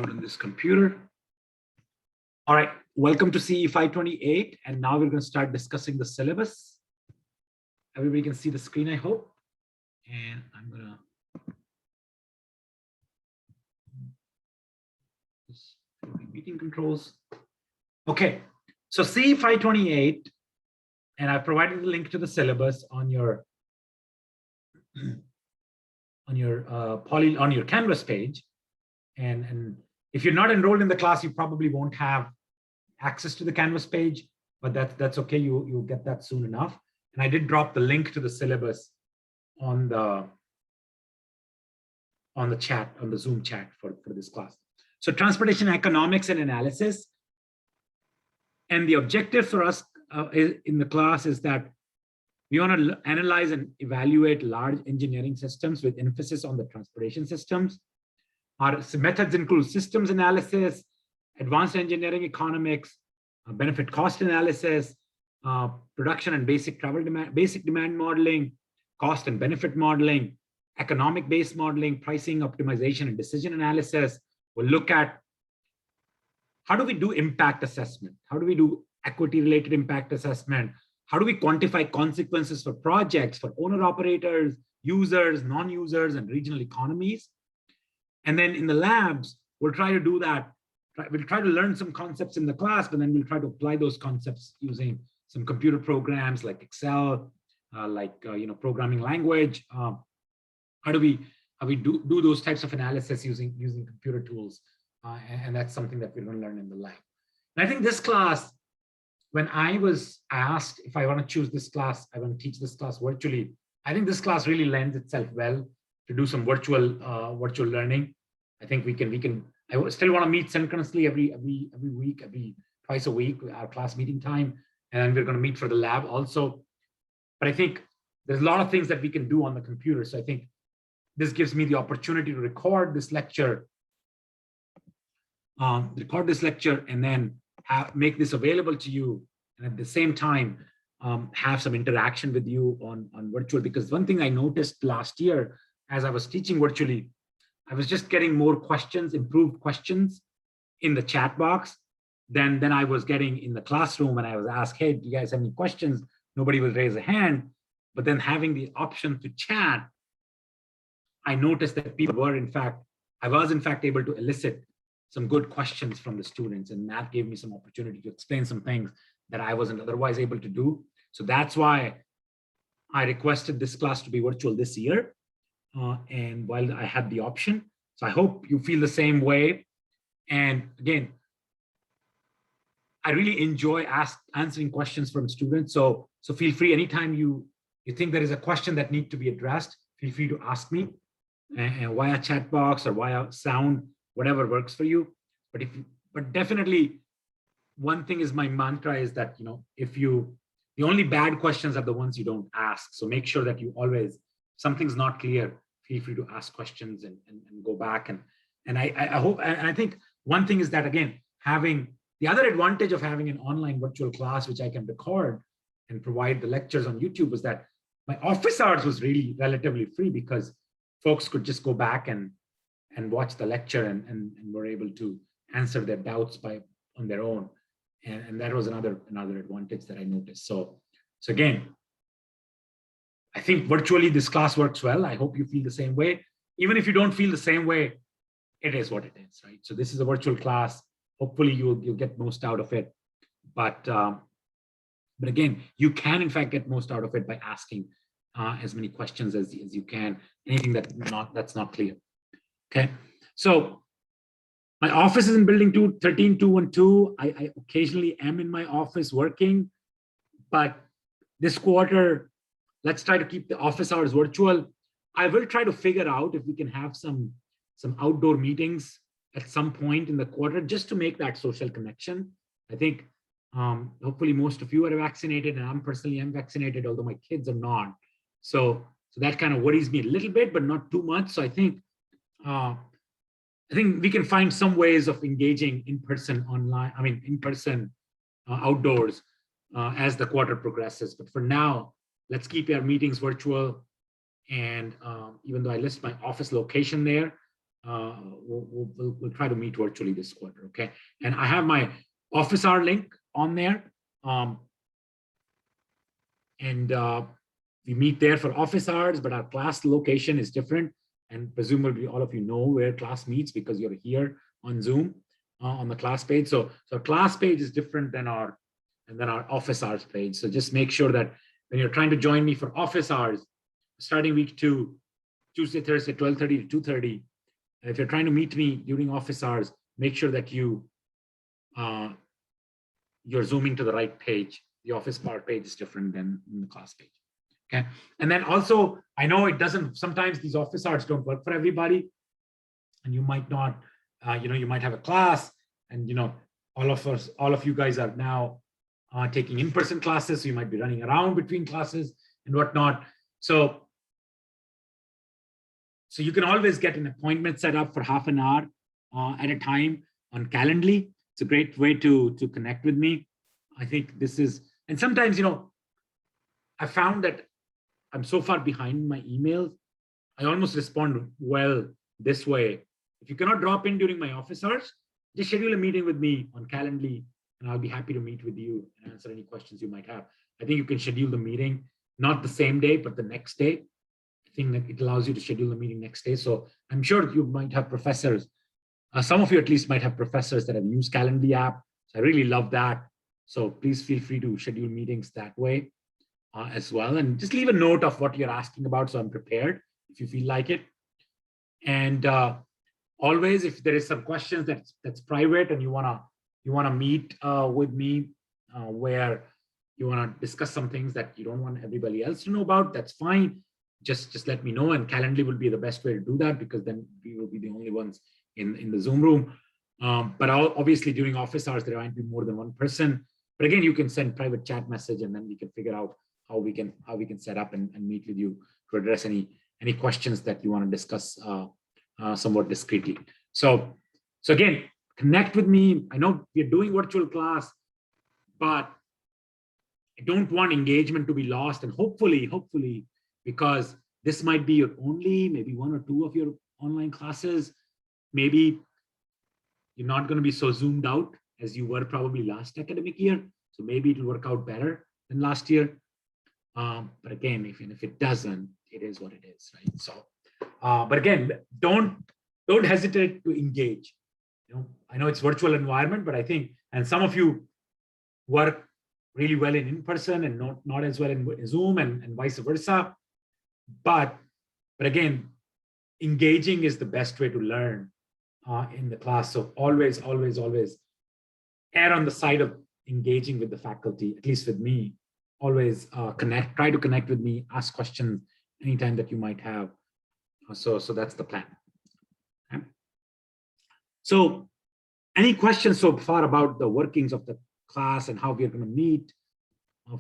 on this computer. All right, welcome to CE 528, and now we're going to start discussing the syllabus. Everybody can see the screen, I hope. And I'm going to just meeting controls. Okay, so CE 528, and I provided the link to the syllabus on your Canvas page. And if you're not enrolled in the class, you probably won't have access to the Canvas page, but that's okay. You'll get that soon enough. And I did drop the link to the syllabus on the chat, on the Zoom chat for this class. So transportation economics and analysis. And the objective for us in the class is that we want to analyze and evaluate large engineering systems with emphasis on the transportation systems. Our methods include systems analysis, advanced engineering economics, benefit cost analysis, production and basic demand modeling, cost and benefit modeling, economic-based modeling, pricing, optimization, and decision analysis. We'll look at how do we do impact assessment? How do we do equity-related impact assessment? How do we quantify consequences for projects, for owner-operators, users, non-users, and regional economies? And then in the labs, we'll try to do that. We'll try to learn some concepts in the class, but then we'll try to apply those concepts using some computer programs like Excel, programming language. How do we do those types of analysis using computer tools? And that's something that we're going to learn in the lab. And I think this class, when I was asked if I want to choose this class, I want to teach this class virtually, I think this class really lends itself well to do some virtual learning. I think we can. I still want to meet synchronously every week, twice a week, our class meeting time, and we're going to meet for the lab also. But I think there's a lot of things that we can do on the computer. So I think this gives me the opportunity to record this lecture, and then make this available to you, and at the same time have some interaction with you on virtual. Because one thing I noticed last year as I was teaching virtually, I was just getting more questions, improved questions in the chat box than I was getting in the classroom. And I was asked, hey, do you guys have any questions? Nobody would raise a hand. But then having the option to chat, I noticed that people were, I was in fact able to elicit some good questions from the students. And that gave me some opportunity to explain some things that I wasn't otherwise able to do. So that's why I requested this class to be virtual this year. And while I had the option, so I hope you feel the same way. And again, I really enjoy answering questions from students. So feel free, anytime you think there is a question that needs to be addressed, feel free to ask me and via chat box or via sound, whatever works for you. But definitely, one thing is my mantra is that, the only bad questions are the ones you don't ask. So make sure that you always, something's not clear, feel free to ask questions and go back. And I hope, and I think one thing is that, again, having the other advantage of having an online virtual class, which I can record and provide the lectures on YouTube, was that my office hours was really relatively free, because folks could just go back and watch the lecture and were able to answer their doubts on their own. And that was another advantage that I noticed. So again, I think virtually this class works well. I hope you feel the same way. Even if you don't feel the same way, it is what it is, right? So this is a virtual class. Hopefully you'll get most out of it. But again, you can in fact get most out of it by asking as many questions as you can. Anything that's not clear. Okay. So my office is in building 13212. I occasionally am in my office working, but this quarter, let's try to keep the office hours virtual. I will try to figure out if we can have some outdoor meetings at some point in the quarter, just to make that social connection. I think hopefully most of you are vaccinated, and I'm personally vaccinated, although my kids are not. So that kind of worries me a little bit, but not too much. So I think we can find some ways of engaging in person outdoors as the quarter progresses. But for now, let's keep our meetings virtual. And even though I list my office location there, we'll try to meet virtually this quarter, okay? And I have my office hour link on there. And we meet there for office hours, but our class location is different. And presumably all of you know where class meets because you're here on Zoom on the class page. So class page is different than our office hours page. So just make sure that when you're trying to join me for office hours, starting week 2, Tuesday, Thursday, 12:30 to 2:30. If you're trying to meet me during office hours, make sure that you're zooming to the right page. The office hour page is different than the class page. Okay. And then also, I know it doesn't, sometimes these office hours don't work for everybody. And you might not, you might have a class and, all of you guys are now taking in-person classes. So you might be running around between classes and whatnot. So you can always get an appointment set up for half an hour at a time on Calendly. It's a great way to connect with me. I think this is, and sometimes, I found that I'm so far behind my emails. I almost respond well this way. If you cannot drop in during my office hours, just schedule a meeting with me on Calendly, and I'll be happy to meet with you and answer any questions you might have. I think you can schedule the meeting, not the same day, but the next day. I think that it allows you to schedule the meeting next day. So I'm sure you might have professors. Some of you at least might have professors that have used Calendly app. So I really love that. So please feel free to schedule meetings that way as well. And just leave a note of what you're asking about so I'm prepared if you feel like it. And always, if there is some questions that's private and you wanna meet with me where you wanna discuss some things that you don't want everybody else to know about, that's fine. Just let me know, and Calendly will be the best way to do that because then we will be the only ones in the Zoom room. But obviously during office hours, there might be more than one person. But again, you can send private chat message and then we can figure out how we can set up and meet with you to address any questions that you want to discuss somewhat discreetly. So again, connect with me. I know we're doing virtual class, but I don't want engagement to be lost. And hopefully, because this might be your only, maybe 1 or 2 of your online classes, maybe you're not going to be so zoomed out as you were probably last academic year. So maybe it'll work out better than last year. But again, if it doesn't, it is what it is, right? So, but again, don't hesitate to engage. I know it's virtual environment, but I think, and some of you work really well in person and not as well in Zoom and vice versa. But again, engaging is the best way to learn in the class. So always err on the side of engaging with the faculty, at least with me. Always try to connect with me, ask questions anytime that you might have. So that's the plan. Okay. So any questions so far about the workings of the class and how we're going to meet?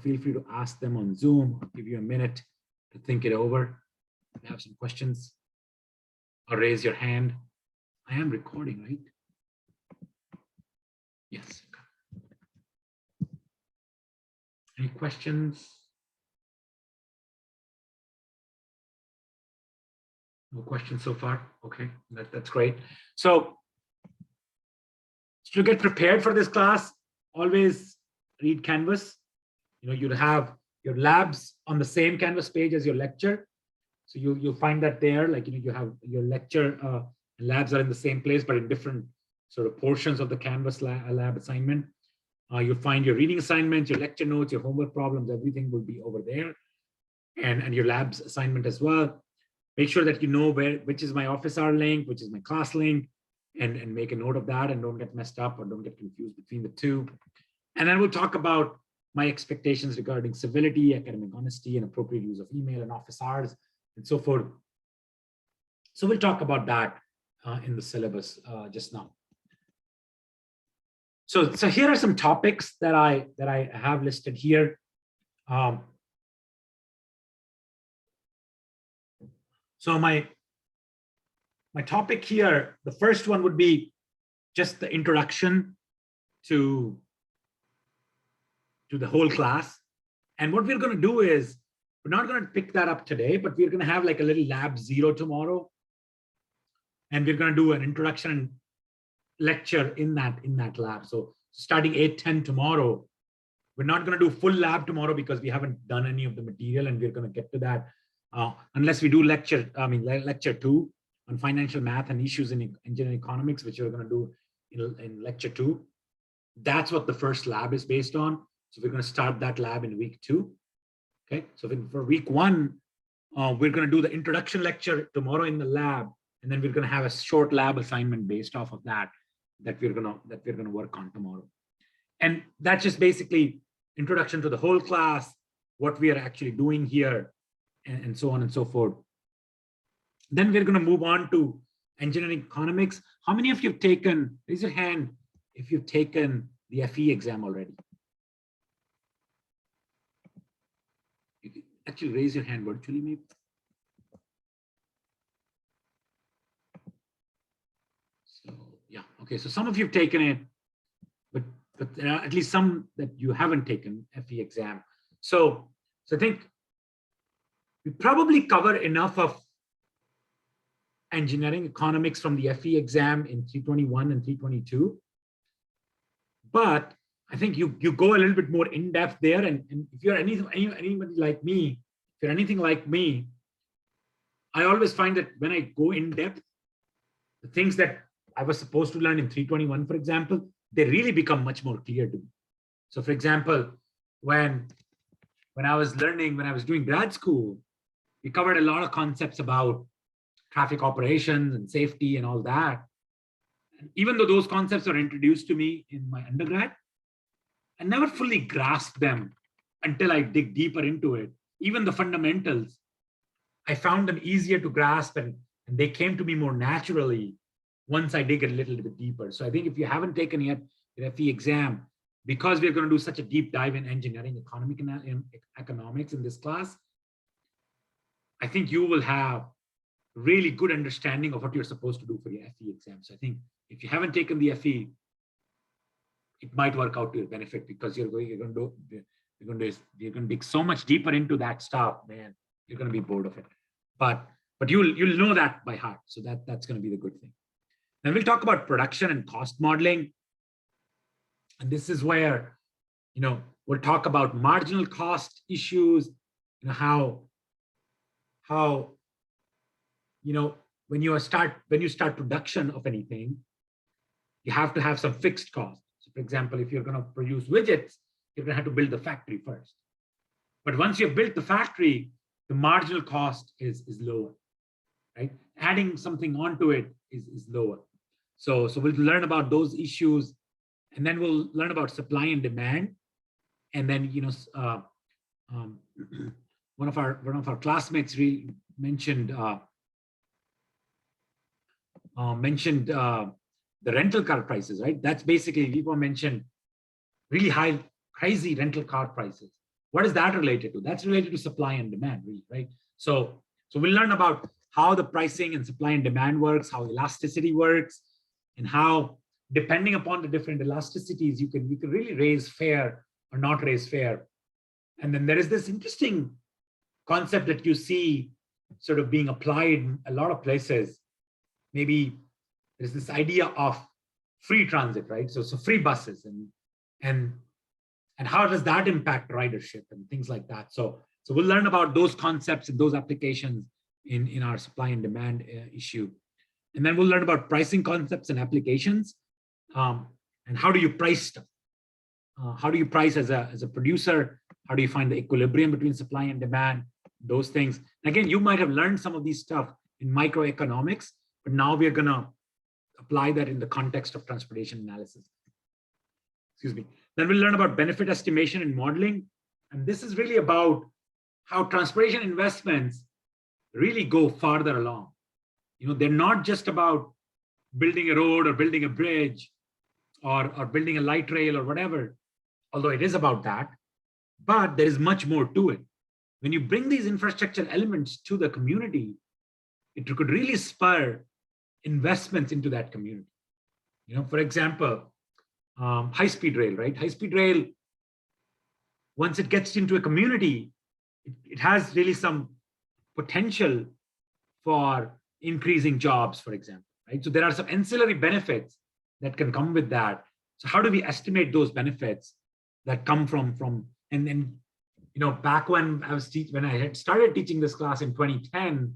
Feel free to ask them on Zoom. I'll give you a minute to think it over. If you have some questions, or raise your hand. I am recording, right? Yes. Any questions? No questions so far. Okay, that's great. So to get prepared for this class, always read Canvas. You'll have your labs on the same Canvas page as your lecture. So you'll find that there, like you have your lecture labs are in the same place, but in different sort of portions of the Canvas lab assignment. You'll find your reading assignments, your lecture notes, your homework problems, everything will be over there, and your labs assignment as well. Make sure that you know which is my office hour link, which is my class link, and make a note of that, and don't get messed up or don't get confused between the two. And then we'll talk about my expectations regarding civility, academic honesty, and appropriate use of email and office hours, and so forth. So we'll talk about that in the syllabus just now. So here are some topics that I have listed here. So my topic here, the first one would be just the introduction to the whole class. And what we're going to do is, we're not going to pick that up today, but we're going to have like a little lab 0 tomorrow. And we're going to do an introduction lecture in that lab. So starting 8:10 tomorrow, we're not going to do full lab tomorrow because we haven't done any of the material, and we're going to get to that unless we do lecture 2 on financial math and issues in engineering economics, which we're going to do in lecture 2. That's what the first lab is based on. So we're going to start that lab in week 2. Okay, so for week 1, we're going to do the introduction lecture tomorrow in the lab, and then we're going to have a short lab assignment based off of that we're going to work on tomorrow. And that's just basically introduction to the whole class, what we are actually doing here, and so on and so forth. Then we're going to move on to engineering economics. How many of you have taken, raise your hand if you've taken the FE exam already? You can actually raise your hand virtually, maybe. So yeah, okay, so some of you have taken it, but there are at least some that you haven't taken FE exam. So I think we probably cover enough of engineering economics from the FE exam in 321 and 322. But I think you go a little bit more in depth there. And if you're anybody like me, if you're anything like me, I always find that when I go in depth, the things that I was supposed to learn in 321, for example, they really become much more clear to me. So for example, when I was doing grad school, we covered a lot of concepts about traffic operations and safety and all that. And even though those concepts were introduced to me in my undergrad, I never fully grasped them until I dig deeper into it. Even the fundamentals, I found them easier to grasp, and they came to me more naturally once I dig a little bit deeper. So I think if you haven't taken yet the FE exam, because we're going to do such a deep dive in engineering economics in this class, I think you will have really good understanding of what you're supposed to do for your FE exam. So I think if you haven't taken the FE, it might work out to your benefit, because you're going to dig so much deeper into that stuff, man. You're going to be bored of it, but you'll know that by heart. So that's going to be the good thing. Then we'll talk about production and cost modeling, and this is where we'll talk about marginal cost issues. How when you start production of anything, you have to have some fixed costs. So for example, if you're going to produce widgets, you're going to have to build the factory first. But once you've built the factory, the marginal cost is lower, right? Adding something onto it is lower. So we'll learn about those issues, and then we'll learn about supply and demand. And then one of our classmates really mentioned the rental car prices, right? That's basically, Vivo mentioned really high, crazy rental car prices. What is that related to? That's related to supply and demand, really, right? So we'll learn about how the pricing and supply and demand works, how elasticity works, and how, depending upon the different elasticities, you can really raise fare or not raise fare. And then there is this interesting concept that you see sort of being applied in a lot of places. Maybe there's this idea of free transit, right? So free buses, and how does that impact ridership and things like that. So we'll learn about those concepts and those applications in our supply and demand issue. And then we'll learn about pricing concepts and applications, and how do you price stuff? How do you price as a producer? How do you find the equilibrium between supply and demand? Those things. Again, you might have learned some of these stuff in microeconomics, but now we're going to apply that in the context of transportation analysis. Excuse me. Then we'll learn about benefit estimation and modeling. And this is really about how transportation investments really go farther along. They're not just about building a road or building a bridge or building a light rail or whatever, although it is about that, but there is much more to it. When you bring these infrastructure elements to the community, it could really spur investments into that community. For example, high-speed rail, right? High-speed rail, once it gets into a community, it has really some potential for increasing jobs, for example. right? So there are some ancillary benefits that can come with that. So how do we estimate those benefits that come from and then, back when when I had started teaching this class in 2010,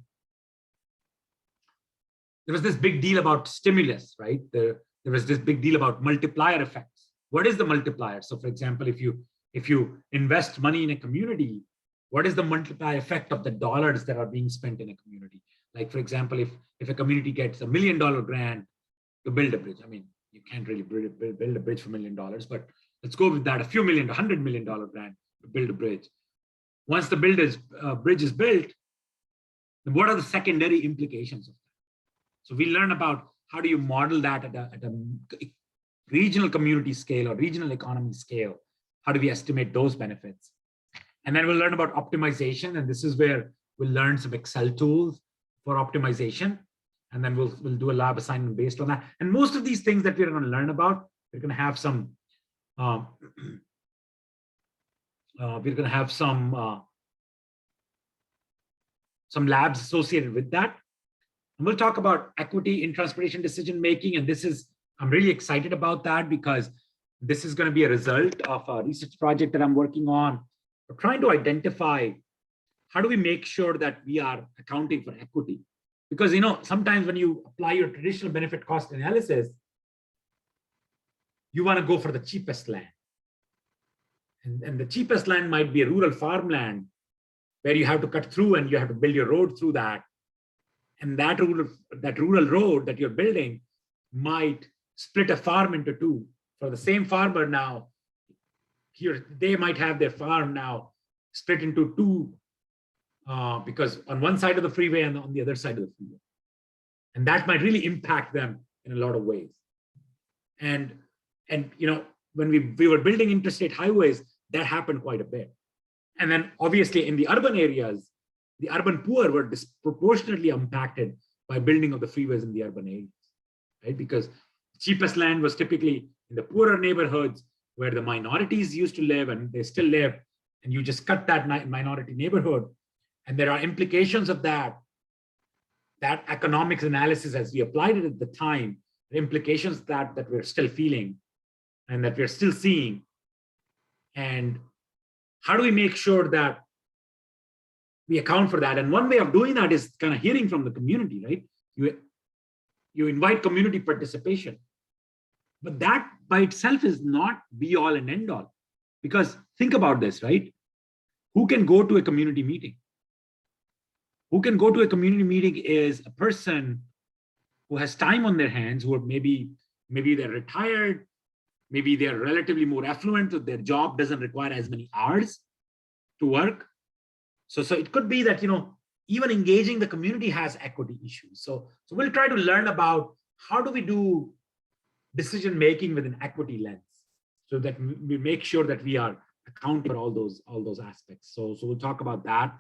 there was this big deal about stimulus, right? There was this big deal about multiplier effects. What is the multiplier? So for example, if you invest money in a community, what is the multiplier effect of the dollars that are being spent in a community? Like, for example, if a community gets $1 million grant to build a bridge, I mean, you can't really build a bridge for $1 million, but let's go with that, a few million, $100 million grant to build a bridge. Once the bridge is built, then what are the secondary implications of that? So we learn about how do you model that at a regional community scale or regional economy scale. How do we estimate those benefits? And then we'll learn about optimization. And this is where we'll learn some Excel tools for optimization. And then we'll do a lab assignment based on that. And most of these things that we're going to learn about, we're going to have some labs associated with that. And we'll talk about equity in transportation decision making. And I'm really excited about that because this is going to be a result of a research project that I'm working on. We're trying to identify how do we make sure that we are accounting for equity? Because sometimes when you apply your traditional benefit cost analysis, you want to go for the cheapest land. And the cheapest land might be a rural farmland where you have to cut through and you have to build your road through that. And that rural road that you're building might split a farm into two. For the same farmer now, they might have their farm now split into two because on one side of the freeway and on the other side of the freeway. And that might really impact them in a lot of ways. And when we were building interstate highways, that happened quite a bit. And then obviously in the urban areas, the urban poor were disproportionately impacted by building of the freeways in the urban areas, right? Because the cheapest land was typically in the poorer neighborhoods where the minorities used to live and they still live, and you just cut that minority neighborhood. And there are implications of that economics analysis as we applied it at the time, the implications that we're still feeling and that we're still seeing. And how do we make sure that we account for that? And one way of doing that is kind of hearing from the community, right? You invite community participation. But that by itself is not be all and end all. Because think about this, right? Who can go to a community meeting? Who can go to a community meeting is a person who has time on their hands, who are maybe they're retired, maybe they're relatively more affluent, so their job doesn't require as many hours to work. So it could be that, even engaging the community has equity issues. So we'll try to learn about how do we do decision-making with an equity lens so that we make sure that we are accounting for all those aspects. So we'll talk about that.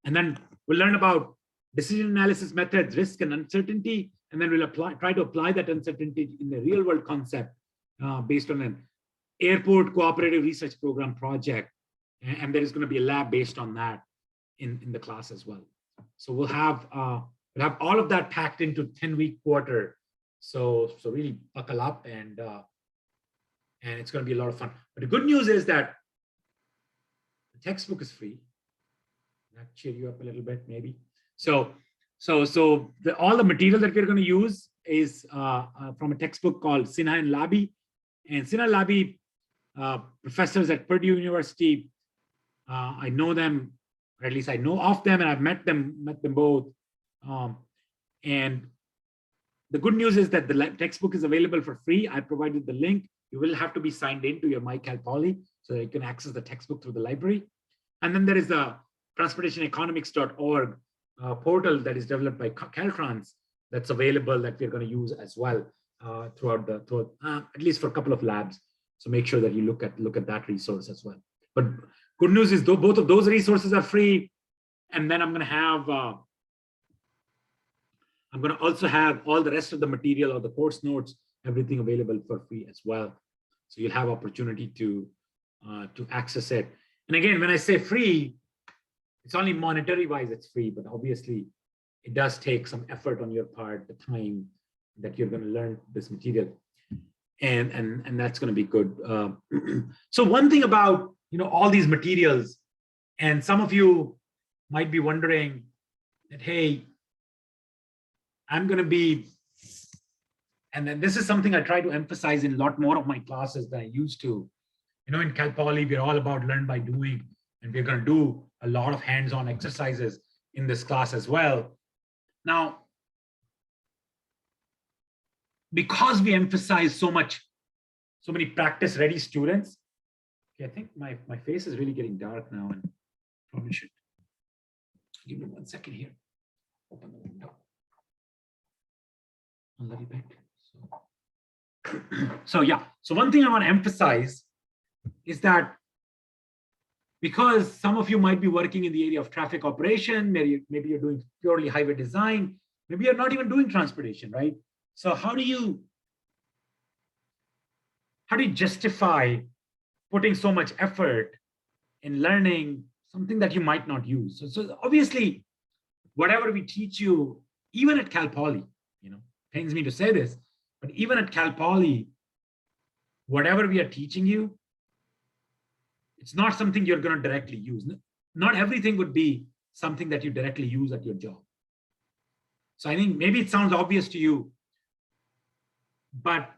And then we'll learn about decision analysis methods, risk and uncertainty. And then we'll try to apply that uncertainty in the real world concept based on an airport cooperative research program project. And there is going to be a lab based on that in the class as well. So we'll have all of that packed into 10-week quarter. So really buckle up and it's going to be a lot of fun. But the good news is that the textbook is free. That cheer you up a little bit, maybe. So all the material that we're going to use is from a textbook called Sinha and Labi. And Sinha and Labi professors at Purdue University, I know them, or at least I know of them, and I've met them both. And the good news is that the textbook is available for free. I provided the link. You will have to be signed in to your MyCalPoly so that you can access the textbook through the library. And then there is the transportationeconomics.org portal that is developed by Caltrans that's available that we're going to use as well throughout at least for a couple of labs. So make sure that you look at that resource as well. But good news is both of those resources are free. And then I'm going to also have all the rest of the material or the course notes, everything available for free as well. So you'll have opportunity to access it. And again, when I say free, it's only monetary wise, it's free, but obviously it does take some effort on your part, the time that you're going to learn this material. And that's going to be good. So one thing about, all these materials, and some of you might be wondering that, hey, I'm going to be, and then this is something I try to emphasize in a lot more of my classes than I used to. In Cal Poly, we're all about learn by doing, and we're going to do a lot of hands-on exercises in this class as well. Now, because we emphasize so many practice-ready students, okay, I think my face is really getting dark now, and probably should give me 1 second here. Open the window a little bit. So yeah, so one thing I want to emphasize is that because some of you might be working in the area of traffic operation, maybe you're doing purely highway design, maybe you're not even doing transportation, right? So how do you justify putting so much effort in learning something that you might not use? So obviously, whatever we teach you, even at Cal Poly, pains me to say this, but even at Cal Poly, whatever we are teaching you, it's not something you're going to directly use. Not everything would be something that you directly use at your job. So I think maybe it sounds obvious to you, but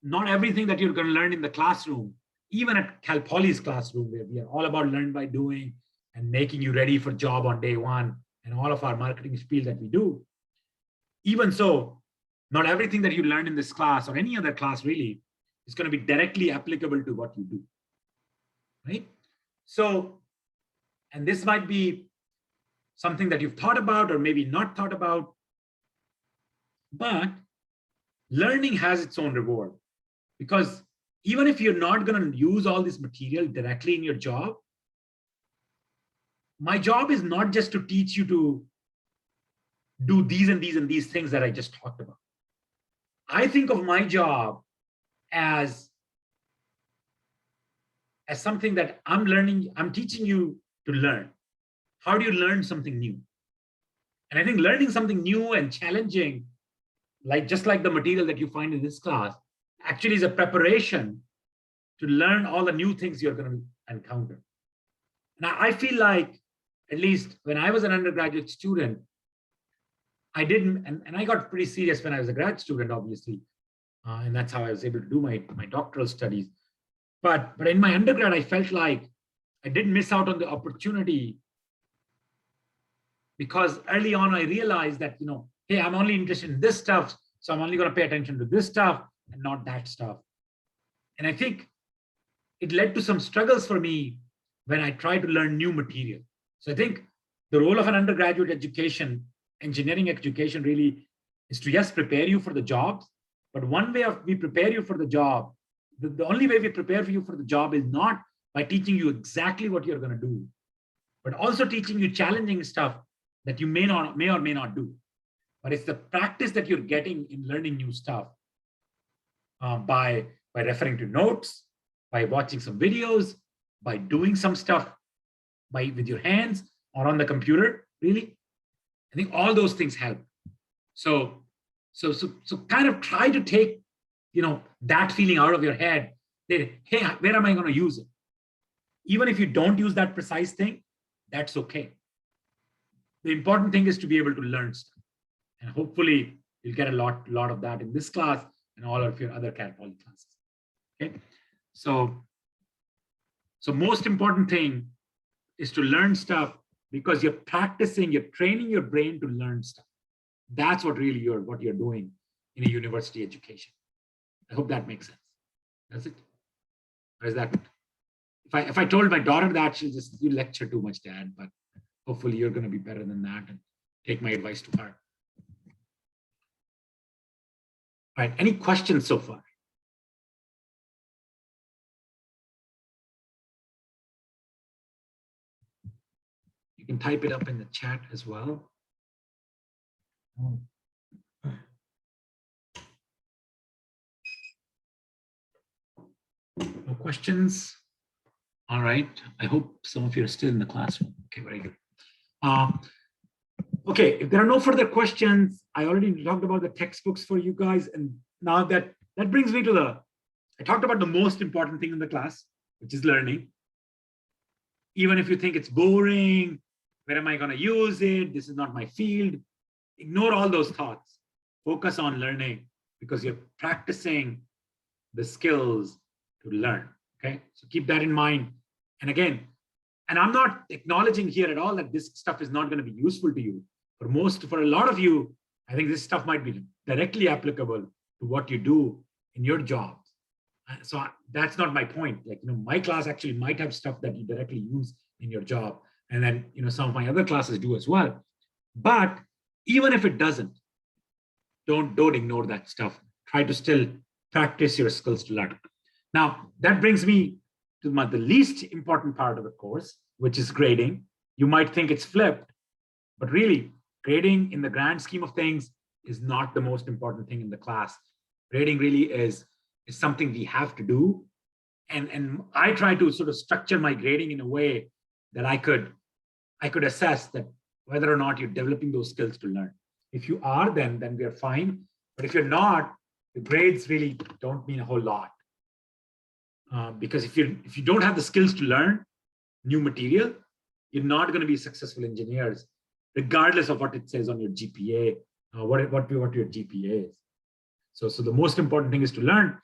not everything that you're going to learn in the classroom, even at Cal Poly's classroom, where we are all about learn by doing and making you ready for job on day one, and all of our marketing spiel that we do. Even so, not everything that you learn in this class or any other class really is going to be directly applicable to what you do, right? So, and this might be something that you've thought about or maybe not thought about, but learning has its own reward, because even if you're not going to use all this material directly in your job, my job is not just to teach you to do these and these and these things that I just talked about. I think of my job as something that I'm teaching you to learn. How do you learn something new? And I think learning something new and challenging, just like the material that you find in this class, actually is a preparation to learn all the new things you're going to encounter. Now, I feel like, at least when I was an undergraduate student, I didn't, and I got pretty serious when I was a grad student, obviously. And that's how I was able to do my doctoral studies. But in my undergrad, I felt like I didn't miss out on the opportunity, because early on I realized that, hey, I'm only interested in this stuff, so I'm only going to pay attention to this stuff and not that stuff. And I think it led to some struggles for me when I tried to learn new material. So I think the role of an undergraduate education, engineering education, really is to, yes, prepare you for the jobs. But one way we prepare you for the job, the only way we prepare for you for the job is not by teaching you exactly what you're going to do, but also teaching you challenging stuff that you may or may not do. But it's the practice that you're getting in learning new stuff by referring to notes, by watching some videos, by doing some stuff with your hands or on the computer, really. I think all those things help. So kind of try to take, that feeling out of your head that, hey, where am I going to use it? Even if you don't use that precise thing, that's okay. The important thing is to be able to learn stuff. And hopefully you'll get a lot of that in this class and all of your other Cal Poly classes. Okay. So most important thing is to learn stuff, because you're practicing, you're training your brain to learn stuff. That's what really what you're doing in a university education. I hope that makes sense. Does it? Or is that, if I told my daughter that, she'll just, you lecture too much, Dad, but hopefully you're going to be better than that and take my advice to heart. All right, any questions so far? You can type it up in the chat as well. No questions? All right. I hope some of you are still in the classroom. Okay, very good. Okay, if there are no further questions, I already talked about the textbooks for you guys. And now that brings me to I talked about the most important thing in the class, which is learning. Even if you think it's boring, where am I going to use it? This is not my field. Ignore all those thoughts. Focus on learning because you're practicing the skills to learn. Okay, so keep that in mind. And again, and I'm not acknowledging here at all that this stuff is not going to be useful to you. For a lot of you, I think this stuff might be directly applicable to what you do in your jobs. So that's not my point. Like, my class actually might have stuff that you directly use in your job. And then, some of my other classes do as well. But even if it doesn't, don't ignore that stuff. Try to still practice your skills to learn. Now, that brings me to the least important part of the course, which is grading. You might think it's flipped, but really, grading in the grand scheme of things is not the most important thing in the class. Grading really is something we have to do. And I try to sort of structure my grading in a way that I could assess that whether or not you're developing those skills to learn. If you are, then we're fine. But if you're not, the grades really don't mean a whole lot. Because if you don't have the skills to learn new material, you're not going to be successful engineers, regardless of what it says on your GPA, what your GPA is. So the most important thing is to learn.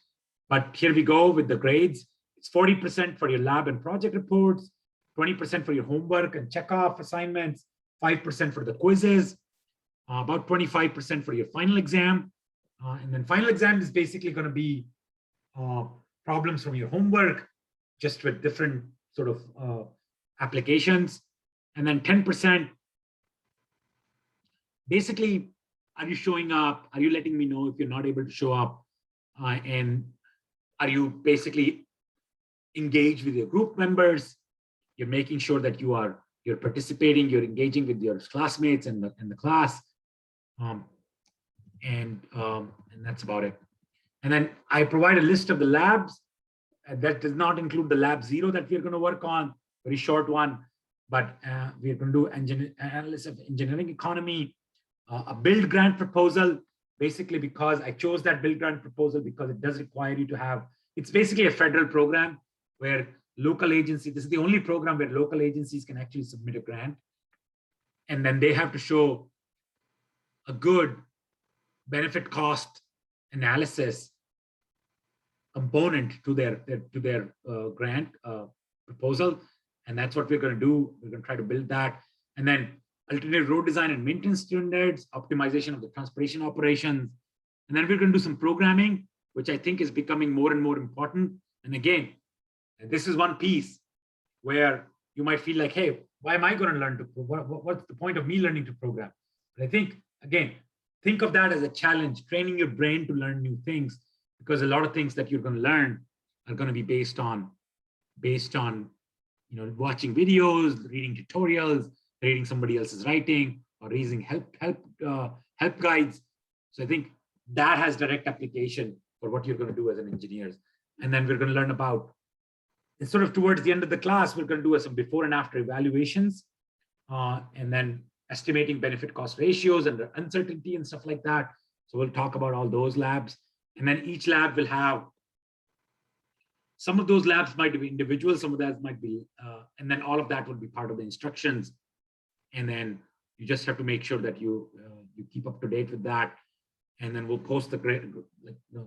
But here we go with the grades. It's 40% for your lab and project reports, 20% for your homework and checkoff assignments, 5% for the quizzes, about 25% for your final exam. And then final exam is basically going to be problems from your homework, just with different sort of applications. And then 10%, basically, are you showing up? Are you letting me know if you're not able to show up? And are you basically engaged with your group members? You're making sure that you're participating, you're engaging with your classmates and the class. And that's about it. And then I provide a list of the labs. That does not include the lab 0 that we're going to work on, very short one. But we're going to do analysis of engineering economy, a build grant proposal, basically because I chose that build grant proposal because it does require you to have, it's basically a federal program where local agencies, this is the only program where local agencies can actually submit a grant. And then they have to show a good benefit cost analysis component to their grant proposal. And that's what we're going to do. We're going to try to build that. And then alternative road design and maintenance standards, optimization of the transportation operations. And then we're going to do some programming, which I think is becoming more and more important. And again, this is one piece where you might feel like, hey, why am I going to learn to program? What's the point of me learning to program? But I think, again, think of that as a challenge, training your brain to learn new things, because a lot of things that you're going to learn are going to be based on watching videos, reading tutorials, reading somebody else's writing, or reading help guides. So I think that has direct application for what you're going to do as an engineer. And then we're going to learn about, and sort of towards the end of the class, we're going to do some before and after evaluations, and then estimating benefit cost ratios and uncertainty and stuff like that. So we'll talk about all those labs. And then each lab will have, some of those labs might be individual, some of that might be, and then all of that will be part of the instructions. And then you just have to make sure that you keep up to date with that. And then we'll post the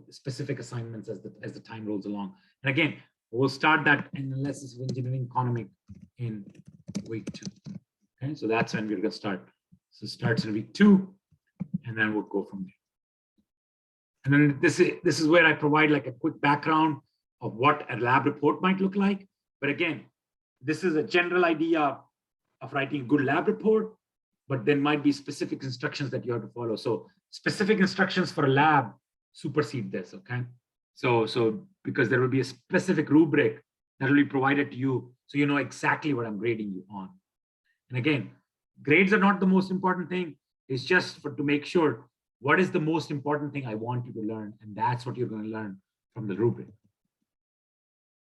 specific assignments as the time rolls along. And again, we'll start that analysis of engineering economic in week 2. Okay, so that's when we're going to start. So it starts in week 2, and then we'll go from there. And then this is where I provide like a quick background of what a lab report might look like. But again, this is a general idea of writing a good lab report, but there might be specific instructions that you have to follow. So specific instructions for a lab supersede this, okay? So because there will be a specific rubric that will be provided to you, so you know exactly what I'm grading you on. And again, grades are not the most important thing. It's just to make sure what is the most important thing I want you to learn, and that's what you're going to learn from the rubric.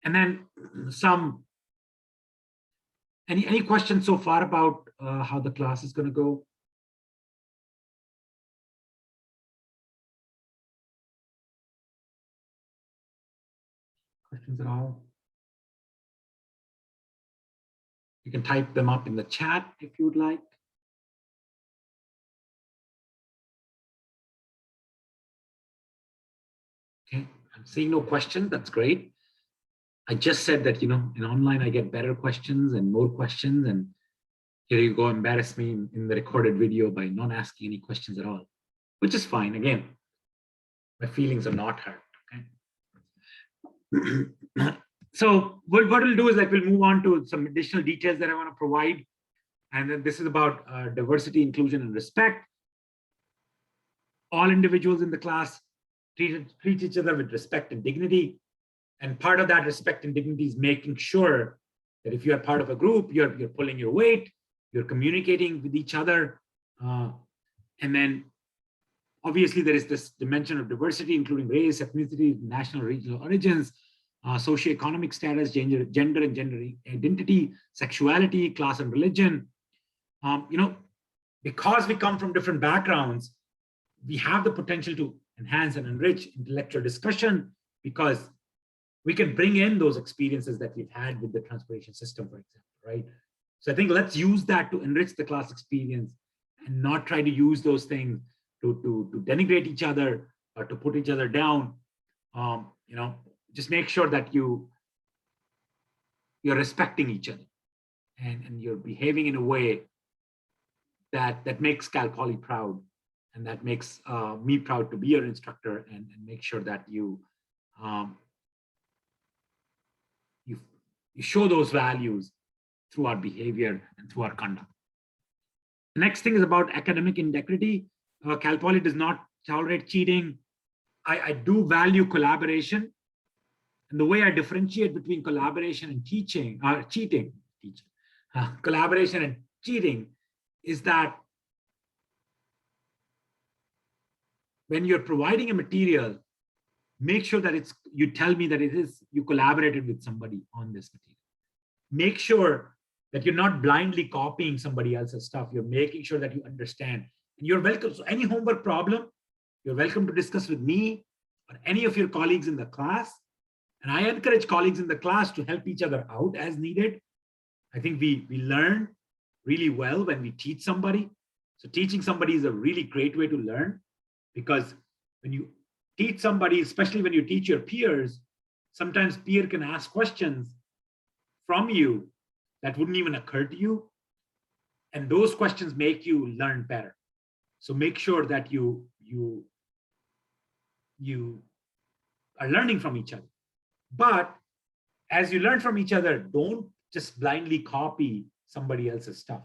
And then any questions so far about how the class is going to go? questions at all? You can type them up in the chat if you would like. Okay, I'm seeing no questions. That's great. I just said that, in online, I get better questions and more questions. And here you go, embarrass me in the recorded video by not asking any questions at all, which is fine. Again, my feelings are not hurt. Okay. So what we'll do is we'll move on to some additional details that I want to provide. And then this is about diversity, inclusion, and respect. All individuals in the class treat each other with respect and dignity. And part of that respect and dignity is making sure that if you're part of a group, you're pulling your weight, you're communicating with each other. And then obviously there is this dimension of diversity, including race, ethnicity, national, regional origins, socioeconomic status, gender and gender identity, sexuality, class and religion. Because we come from different backgrounds, we have the potential to enhance and enrich intellectual discussion because we can bring in those experiences that we've had with the transportation system, for example, right? So I think let's use that to enrich the class experience and not try to use those things to denigrate each other or to put each other down. Just make sure that you're respecting each other and you're behaving in a way that makes Cal Poly proud and that makes me proud to be your instructor and make sure that you show those values through our behavior and through our conduct. The next thing is about academic integrity. Cal Poly does not tolerate cheating. I do value collaboration. And the way I differentiate between collaboration and cheating, collaboration and cheating is that when you're providing a material, make sure that you tell me that you collaborated with somebody on this material. Make sure that you're not blindly copying somebody else's stuff. You're making sure that you understand. And you're welcome. So any homework problem, you're welcome to discuss with me or any of your colleagues in the class. And I encourage colleagues in the class to help each other out as needed. I think we learn really well when we teach somebody. So teaching somebody is a really great way to learn because when you teach somebody, especially when you teach your peers, sometimes peer can ask questions from you that wouldn't even occur to you. And those questions make you learn better. So make sure that you are learning from each other. But as you learn from each other, don't just blindly copy somebody else's stuff.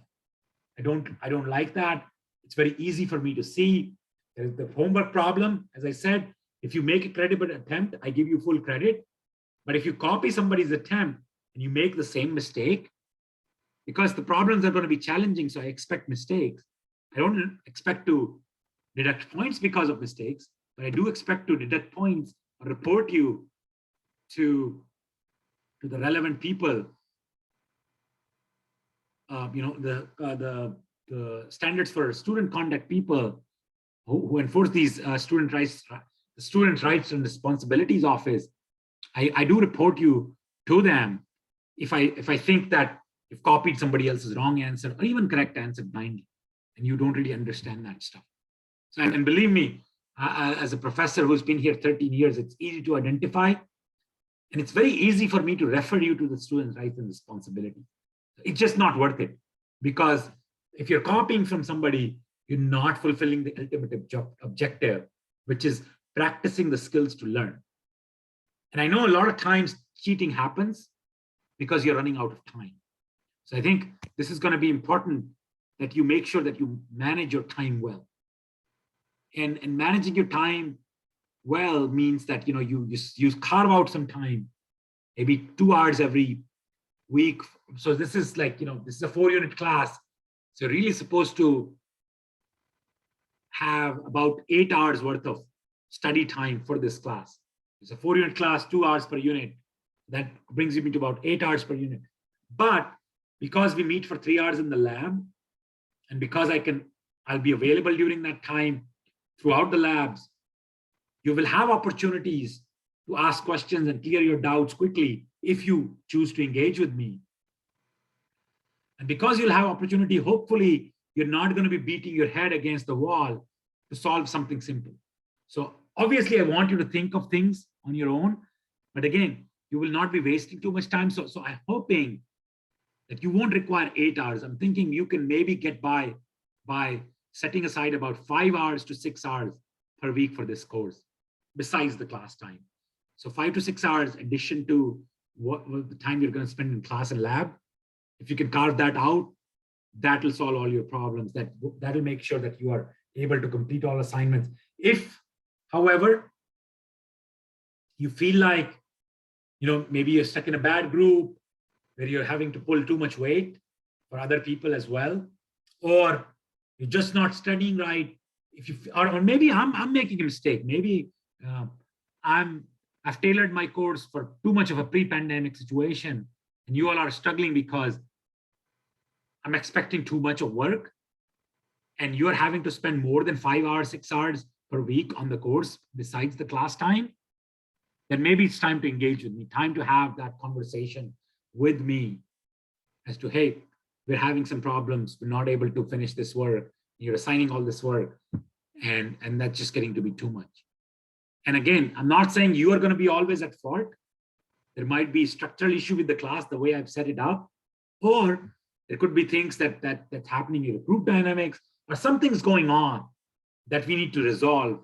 I don't like that. It's very easy for me to see. There's the homework problem. As I said, if you make a credible attempt, I give you full credit. But if you copy somebody's attempt and you make the same mistake, because the problems are going to be challenging, so I expect mistakes. I don't expect to deduct points because of mistakes, but I do expect to deduct points or report you to the relevant people. The standards for student conduct people who enforce these student rights, the Student Rights and Responsibilities Office. I do report you to them if I think that you've copied somebody else's wrong answer or even correct answer blindly, and you don't really understand that stuff. So, and believe me, as a professor who's been here 13 years, it's easy to identify. And it's very easy for me to refer you to the Student Rights and Responsibilities. It's just not worth it because if you're copying from somebody, you're not fulfilling the ultimate objective, which is practicing the skills to learn. And I know a lot of times cheating happens because you're running out of time. So I think this is going to be important that you make sure that you manage your time well. And managing your time well means that you carve out some time, maybe 2 hours every week. So this is this is a 4-unit class. So you're really supposed to have about 8 hours worth of study time for this class. It's a 4-unit class, 2 hours per unit. That brings you to about 8 hours per unit. But because we meet for 3 hours in the lab, and because I'll be available during that time throughout the labs, you will have opportunities to ask questions and clear your doubts quickly if you choose to engage with me. And because you'll have opportunity, hopefully you're not going to be beating your head against the wall to solve something simple. So obviously I want you to think of things on your own, but again, you will not be wasting too much time. So I'm hoping that you won't require 8 hours. I'm thinking you can maybe get by setting aside about 5 hours to 6 hours per week for this course, besides the class time. So 5 to 6 hours addition to what the time you're going to spend in class and lab. If you can carve that out, that will solve all your problems. That'll make sure that you are able to complete all assignments. If, however, you feel like, maybe you're stuck in a bad group where you're having to pull too much weight for other people as well, or you're just not studying right, or maybe I'm making a mistake. Maybe I've tailored my course for too much of a pre-pandemic situation, and you all are struggling because I'm expecting too much of work, and you're having to spend more than 5 hours, 6 hours per week on the course besides the class time, then maybe it's time to engage with me, time to have that conversation with me as to, hey, we're having some problems, we're not able to finish this work, you're assigning all this work, and that's just getting to be too much. And again, I'm not saying you are going to be always at fault. There might be structural issue with the class, the way I've set it up, or there could be things that's happening in the group dynamics, or something's going on that we need to resolve.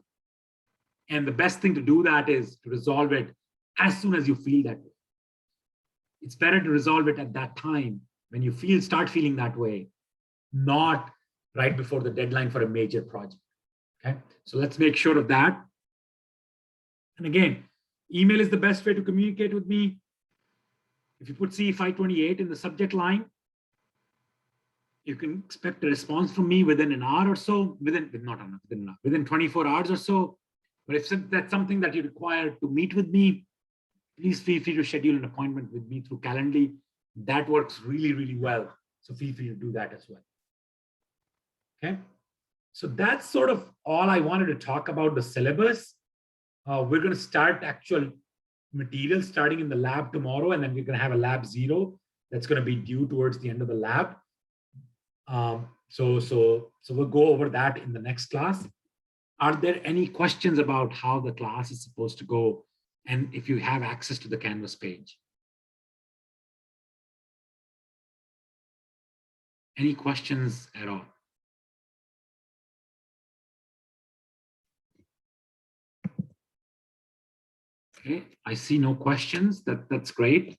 And the best thing to do that is to resolve it as soon as you feel that way. It's better to resolve it at that time when you start feeling that way, not right before the deadline for a major project. Okay, so let's make sure of that. And again, email is the best way to communicate with me. If you put CE528 in the subject line, you can expect a response from me within an hour or so, within 24 hours or so. But if that's something that you require to meet with me, please feel free to schedule an appointment with me through Calendly. That works really, really well. So feel free to do that as well. Okay. So that's sort of all I wanted to talk about the syllabus. We're going to start actual material starting in the lab tomorrow, and then we're going to have a lab 0 that's going to be due towards the end of the lab. So we'll go over that in the next class. Are there any questions about how the class is supposed to go, and if you have access to the Canvas page? Any questions at all? Okay, I see no questions. That's great.